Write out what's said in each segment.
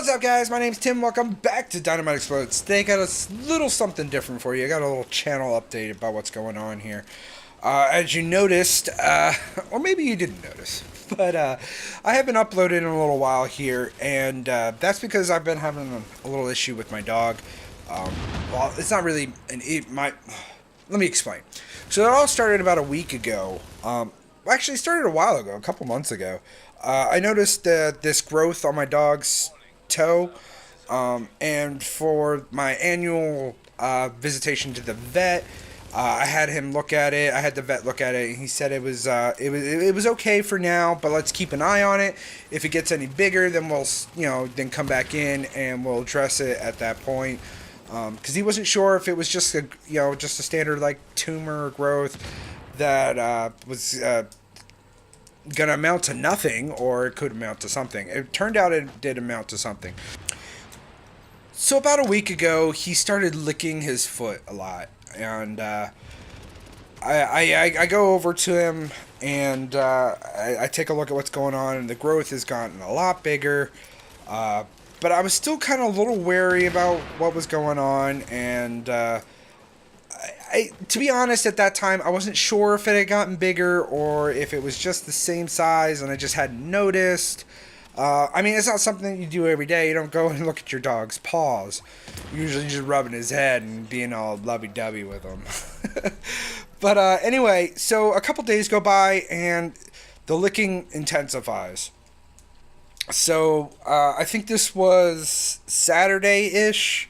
What's up, guys? My name's Tim. Welcome back to DynamiteExplodes. Today, got a little something different for you. I got a little channel update about what's going on here. As you noticed, or maybe you didn't notice, but I haven't uploaded in a little while here, and that's because I've been having a little issue with my dog. Well, it's not really let me explain. So it all started about a week ago. Actually, it started a while ago, a couple months ago. I noticed this growth on my dog's toe, and for my annual visitation to the vet, I had him look at it. I had the vet look at it, and he said it was okay for now, but let's keep an eye on it. If it gets any bigger, then we'll then come back in and we'll address it at that point. Because he wasn't sure if it was just a standard like tumor or growth that was gonna amount to nothing, or it could amount to something. It turned out it did amount to something. So about a week ago, he started licking his foot a lot, and I go over to him and I take a look at what's going on, and the growth has gotten a lot bigger. But I was still kind of a little wary about what was going on, and to be honest, at that time, I wasn't sure if it had gotten bigger or if it was just the same size and I just hadn't noticed. I mean, it's not something you do every day. You don't go and look at your dog's paws. You're usually just rubbing his head and being all lovey-dovey with him. But anyway, so a couple days go by and the licking intensifies. So I think this was Saturday-ish.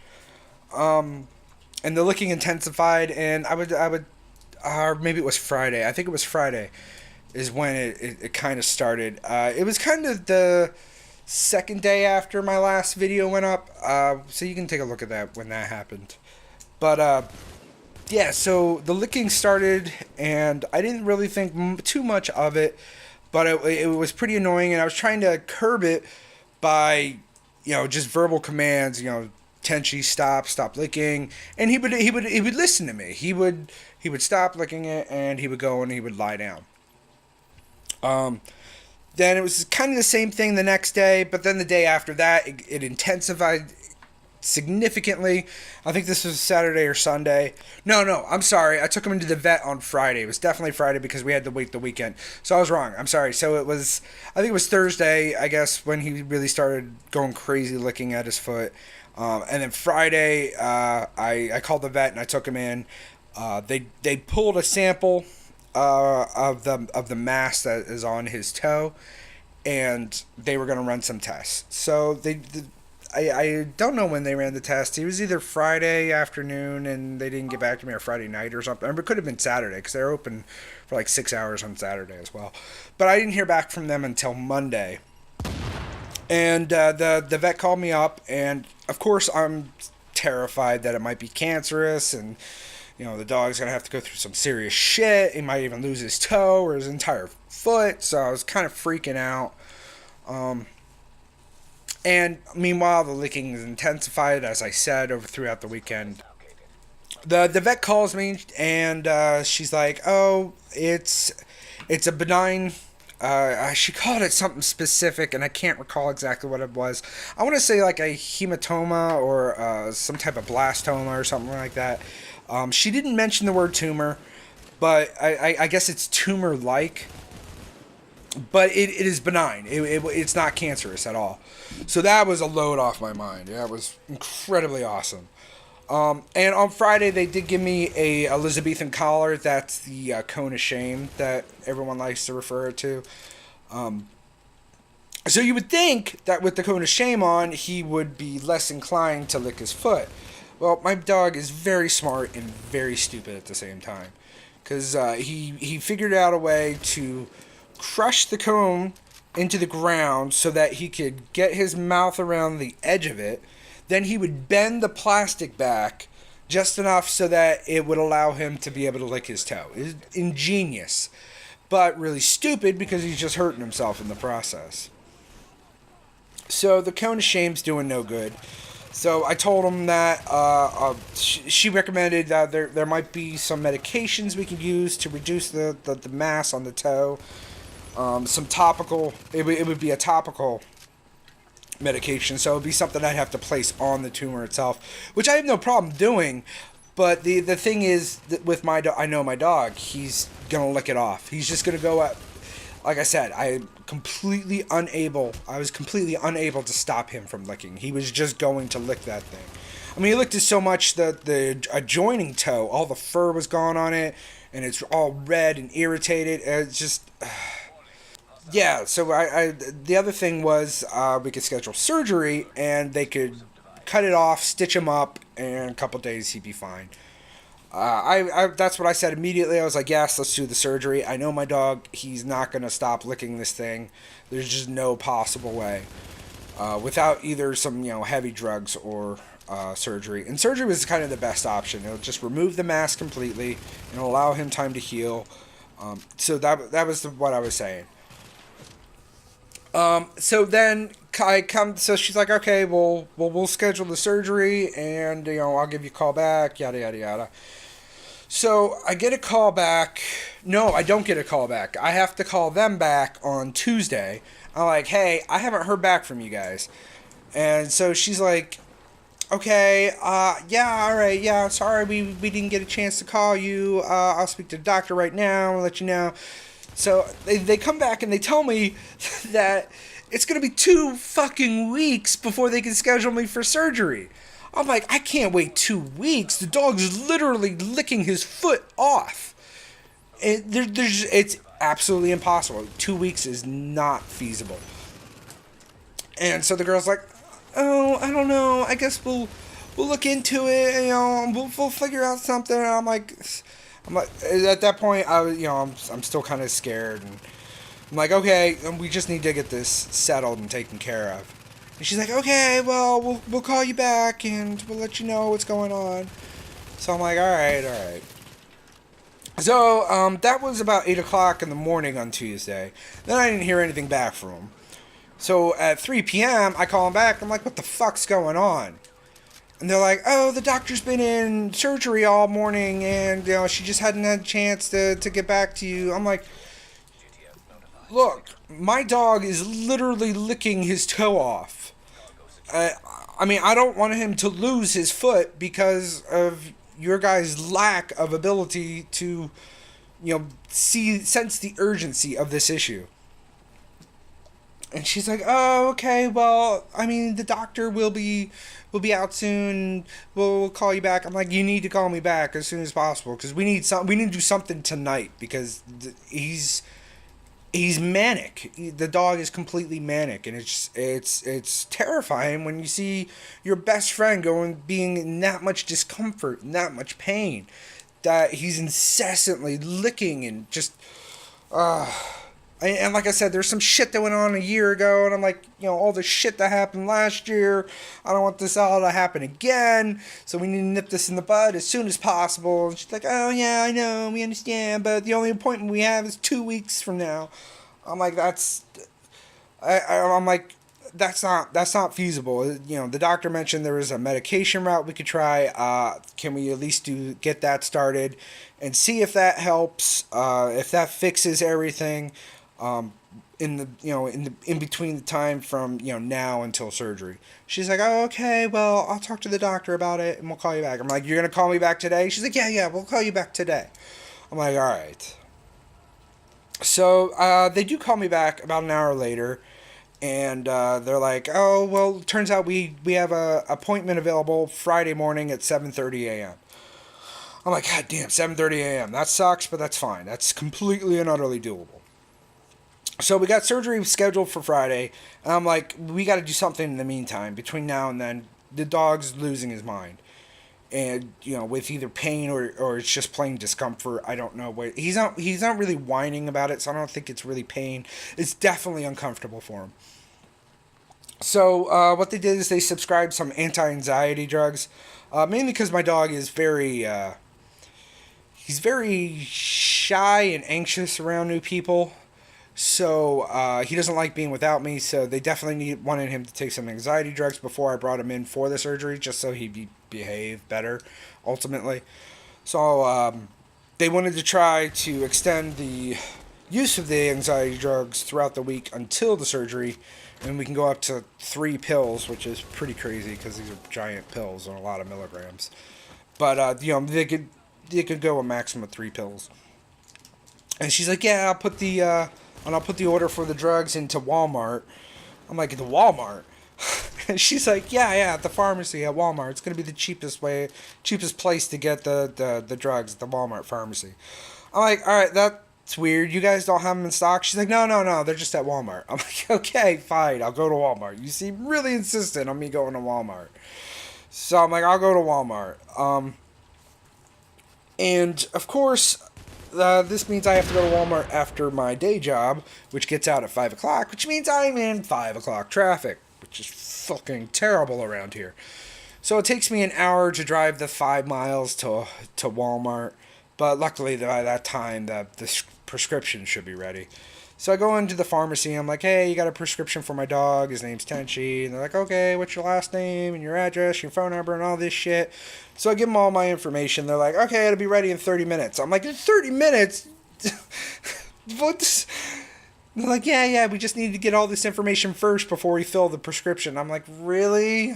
And the licking intensified, and I would, or maybe it was Friday. I think it was Friday, is when it kind of started. It was kind of the second day after my last video went up, so you can take a look at that when that happened. But yeah, so the licking started, and I didn't really think too much of it, but it was pretty annoying, and I was trying to curb it by, just verbal commands, Tenchi, stop licking, and he would listen to me. He would stop licking it, and he would go and he would lie down. Then it was kind of the same thing the next day, but then the day after that, it intensified significantly. I think this was Saturday or Sunday. No, I'm sorry. I took him into the vet on Friday. It was definitely Friday because we had to wait the weekend. So I was wrong. I'm sorry. So I think it was Thursday, I guess, when he really started going crazy licking at his foot. And then Friday, I called the vet and I took him in. They pulled a sample of the mass that is on his toe, and they were going to run some tests. So I don't know when they ran the test. It was either Friday afternoon and they didn't get back to me, or Friday night or something. Or it could have been Saturday because they're open for like 6 hours on Saturday as well. But I didn't hear back from them until Monday. And the vet called me up, and of course I'm terrified that it might be cancerous, and the dog's gonna have to go through some serious shit. He might even lose his toe or his entire foot. So I was kind of freaking out. And meanwhile, the licking is intensified, as I said, throughout the weekend. The vet calls me, and she's like, "Oh, it's a benign." She called it something specific, and I can't recall exactly what it was. I want to say like a hematoma or some type of blastoma or something like that. She didn't mention the word tumor, but I guess it's tumor-like. But it is benign. It's not cancerous at all. So that was a load off my mind. That was incredibly awesome. And on Friday, they did give me a Elizabethan collar. That's the cone of shame that everyone likes to refer it to. So you would think that with the cone of shame on, he would be less inclined to lick his foot. Well, my dog is very smart and very stupid at the same time. Because he figured out a way to crush the cone into the ground so that he could get his mouth around the edge of it. Then he would bend the plastic back just enough so that it would allow him to be able to lick his toe. It's ingenious, but really stupid because he's just hurting himself in the process. So the cone of shame's doing no good. So I told him that she recommended that there might be some medications we can use to reduce the mass on the toe. Some topical, it would be a topical medication, so it would be something I'd have to place on the tumor itself, which I have no problem doing. But the thing is that with my dog, I know my dog, he's gonna lick it off. He's just gonna go at, like I said, I was completely unable to stop him from licking. He was just going to lick that thing. I mean, he licked it so much that the adjoining toe, all the fur was gone on it, and it's all red and irritated. It's just, yeah. So the other thing was we could schedule surgery, and they could cut it off, stitch him up, and in a couple days he'd be fine. That's what I said immediately. I was like, yes, let's do the surgery. I know my dog, he's not going to stop licking this thing. There's just no possible way. Without either some, heavy drugs or surgery. And surgery was kind of the best option. It'll just remove the mass completely and allow him time to heal. So that was what I was saying. So then so she's like, okay, we'll schedule the surgery, and, I'll give you a call back, yada, yada, yada. So I get a call back. No, I don't get a call back. I have to call them back on Tuesday. I'm like, hey, I haven't heard back from you guys. And so she's like, okay, yeah, all right, yeah, sorry we didn't get a chance to call you. I'll speak to the doctor right now and let you know. So they come back and they tell me that it's going to be 2 fucking weeks before they can schedule me for surgery. I'm like, I can't wait 2 weeks. The dog's literally licking his foot off. It's absolutely impossible. 2 weeks is not feasible. And so the girl's like, oh, I don't know. I guess we'll look into it. We'll figure out something. And I'm like, at that point, I'm still kind of scared, and I'm like, okay, we just need to get this settled and taken care of. And she's like, okay, well, we'll call you back and we'll let you know what's going on. So I'm like, all right. So that was about 8 o'clock in the morning on Tuesday. Then I didn't hear anything back from him. So at 3 p.m., I call him back. I'm like, what the fuck's going on? And they're like, oh, the doctor's been in surgery all morning, and she just hadn't had a chance to get back to you. I'm like, look, my dog is literally licking his toe off. I mean, I don't want him to lose his foot because of your guys' lack of ability to, sense the urgency of this issue. And she's like, oh, okay, well, I mean, the doctor will be out soon. We'll call you back. I'm like, you need to call me back as soon as possible because we need to do something tonight because he's manic. The dog is completely manic, and it's terrifying when you see your best friend being in that much discomfort and that much pain, that he's incessantly licking and just and like I said, there's some shit that went on a year ago, and I'm like, all the shit that happened last year, I don't want this all to happen again, so we need to nip this in the bud as soon as possible. And she's like, oh yeah, I know, we understand, but the only appointment we have is 2 weeks from now. I'm like, I'm like, that's not feasible. The doctor mentioned there was a medication route we could try. Can we at least get that started and see if that helps, if that fixes everything. In between the time from now until surgery. She's like, oh, okay, well, I'll talk to the doctor about it and we'll call you back. I'm like, you're gonna call me back today? She's like, yeah, we'll call you back today. I'm like, all right. So they do call me back about an hour later, and they're like, oh, well, turns out we have a appointment available Friday morning at 7:30 a.m. I'm like, god damn, 7:30 a.m. That sucks, but that's fine. That's completely and utterly doable. So we got surgery scheduled for Friday, and I'm like, we got to do something in the meantime. Between now and then, the dog's losing his mind. And, with either pain or it's just plain discomfort, I don't know what. He's not really whining about it, so I don't think it's really pain. It's definitely uncomfortable for him. So what they did is they subscribed some anti-anxiety drugs, mainly because my dog is he's very shy and anxious around new people. So he doesn't like being without me, so they definitely wanted him to take some anxiety drugs before I brought him in for the surgery, just so he'd behave better, ultimately. So they wanted to try to extend the use of the anxiety drugs throughout the week until the surgery, and we can go up to 3 pills, which is pretty crazy because these are giant pills and a lot of milligrams. But they could go a maximum of 3 pills. And she's like, yeah, I'll put the order for the drugs into Walmart. I'm like, the Walmart? And she's like, yeah, at the pharmacy at Walmart. It's gonna be the cheapest place to get the drugs at the Walmart pharmacy. I'm like, all right, that's weird. You guys don't have them in stock? She's like, no, they're just at Walmart. I'm like, okay, fine, I'll go to Walmart. You seem really insistent on me going to Walmart. So I'm like, I'll go to Walmart. And of course, this means I have to go to Walmart after my day job, which gets out at 5 o'clock, which means I'm in 5 o'clock traffic, which is fucking terrible around here. So it takes me an hour to drive the 5 miles to Walmart, but luckily by that time the prescription should be ready. So I go into the pharmacy. I'm like, hey, you got a prescription for my dog? His name's Tenchi. And they're like, okay, what's your last name and your address, your phone number, and all this shit. So I give them all my information. They're like, okay, it'll be ready in 30 minutes. I'm like, in 30 minutes? What? They're like, yeah, we just need to get all this information first before we fill the prescription. I'm like, really?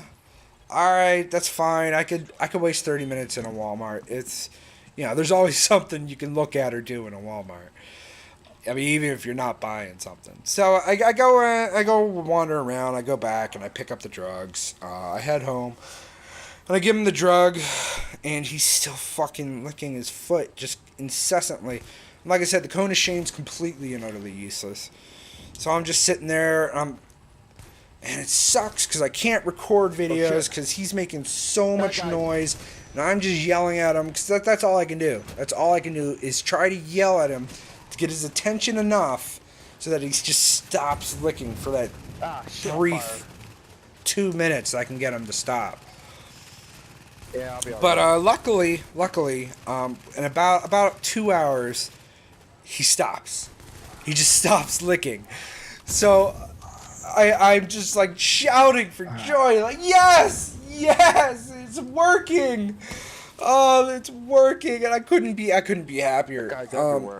All right, that's fine. I could waste 30 minutes in a Walmart. It's, there's always something you can look at or do in a Walmart. I mean, even if you're not buying something. So I go wander around. I go back and I pick up the drugs. I head home and I give him the drug, and he's still fucking licking his foot just incessantly. Like I said, the cone of shame's completely and utterly useless. So I'm just sitting there, and it sucks because I can't record videos because he's making so much noise, and I'm just yelling at him because that's all I can do. That's all I can do is try to yell at him to get his attention enough so that he just stops licking for that brief 2 minutes I can get him to stop. Yeah, I'll be all but right. luckily, in about 2 hours, he stops. He just stops licking. So I'm just like shouting for joy, like, yes, it's working. Oh, it's working, and I couldn't be happier.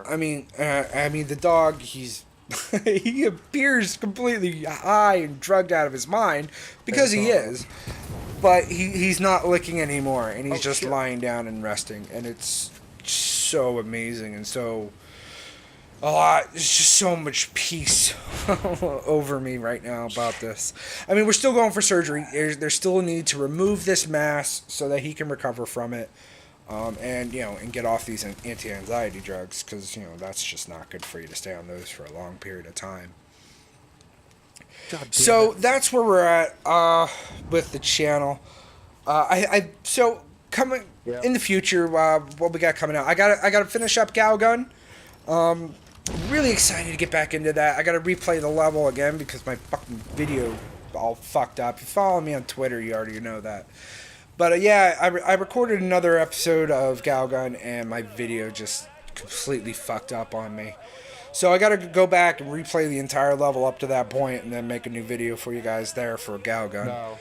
I mean, the dog, he appears completely high and drugged out of his mind because he is, but he's not licking anymore, and he's just lying down and resting, and it's so amazing and so a lot. There's just so much peace over me right now about this. I mean, we're still going for surgery. There's still a need to remove this mass so that he can recover from it, and get off these anti-anxiety drugs because that's just not good for you to stay on those for a long period of time. So that's where we're at with the channel. So coming in the future, what we got coming out? I gotta finish up Galgun. Really excited to get back into that. I gotta replay the level again because my fucking video all fucked up. If you follow me on Twitter, you already know that. But I recorded another episode of Galgun and my video just completely fucked up on me. So I gotta go back and replay the entire level up to that point and then make a new video for you guys there for Galgun. No.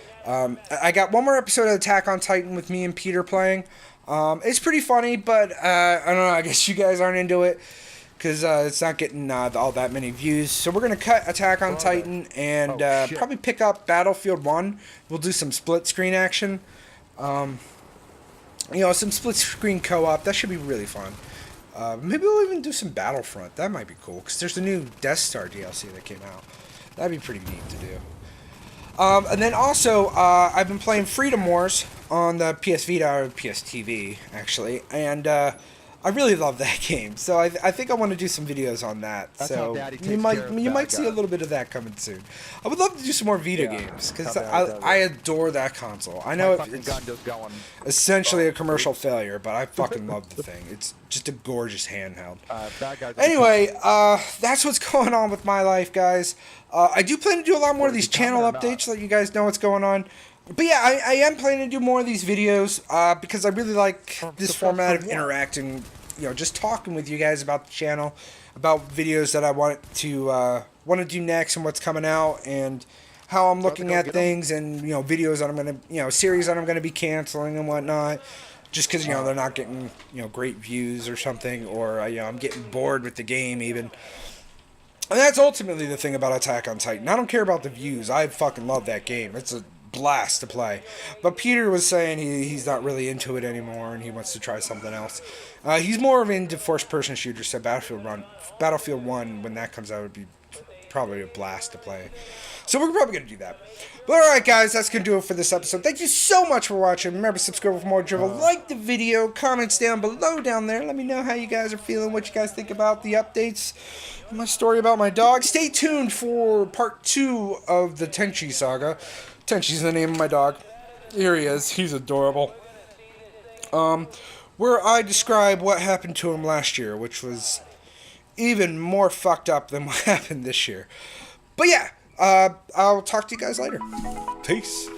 I got one more episode of Attack on Titan with me and Peter playing. It's pretty funny, but I don't know, I guess you guys aren't into it because it's not getting all that many views. So we're going to cut Attack on Titan and probably pick up Battlefield 1. We'll do some split screen action. Some split screen co-op. That should be really fun. Maybe we'll even do some Battlefront. That might be cool because there's a new Death Star DLC that came out. That'd be pretty neat to do. And then also, I've been playing Freedom Wars on the PS Vita, or PS TV, actually, and I really love that game. So I think I want to do some videos on that. That's so how Daddy takes you care might of see a little bit of that coming soon. I would love to do some more Vita games because I adore that console. I know it's essentially a commercial failure, but I fucking love the thing. It's just a gorgeous handheld. Anyway, that's what's going on with my life, guys. I do plan to do a lot more of these channel updates so that you guys know what's going on. But yeah, I am planning to do more of these videos because I really like this format of interacting, just talking with you guys about the channel, about videos that I want to do next and what's coming out and how I'm looking at things and videos that I'm gonna series that I'm gonna be canceling and whatnot, just because they're not getting great views or something, or I'm getting bored with the game even. And that's ultimately the thing about Attack on Titan. I don't care about the views. I fucking love that game. It's a blast to play. But Peter was saying he's not really into it anymore and he wants to try something else. He's more of into first-person shooters, so Battlefield 1, when that comes out, would be probably a blast to play. So we're probably going to do that. But alright guys, that's going to do it for this episode. Thank you so much for watching. Remember, subscribe for more dribble. Like the video. Comments down below down there. Let me know how you guys are feeling, what you guys think about the updates. My story about my dog. Stay tuned for part 2 of the Tenchi saga. Tenchi's the name of my dog. Here he is. He's adorable. Where I describe what happened to him last year, which was even more fucked up than what happened this year. But yeah, I'll talk to you guys later. Peace.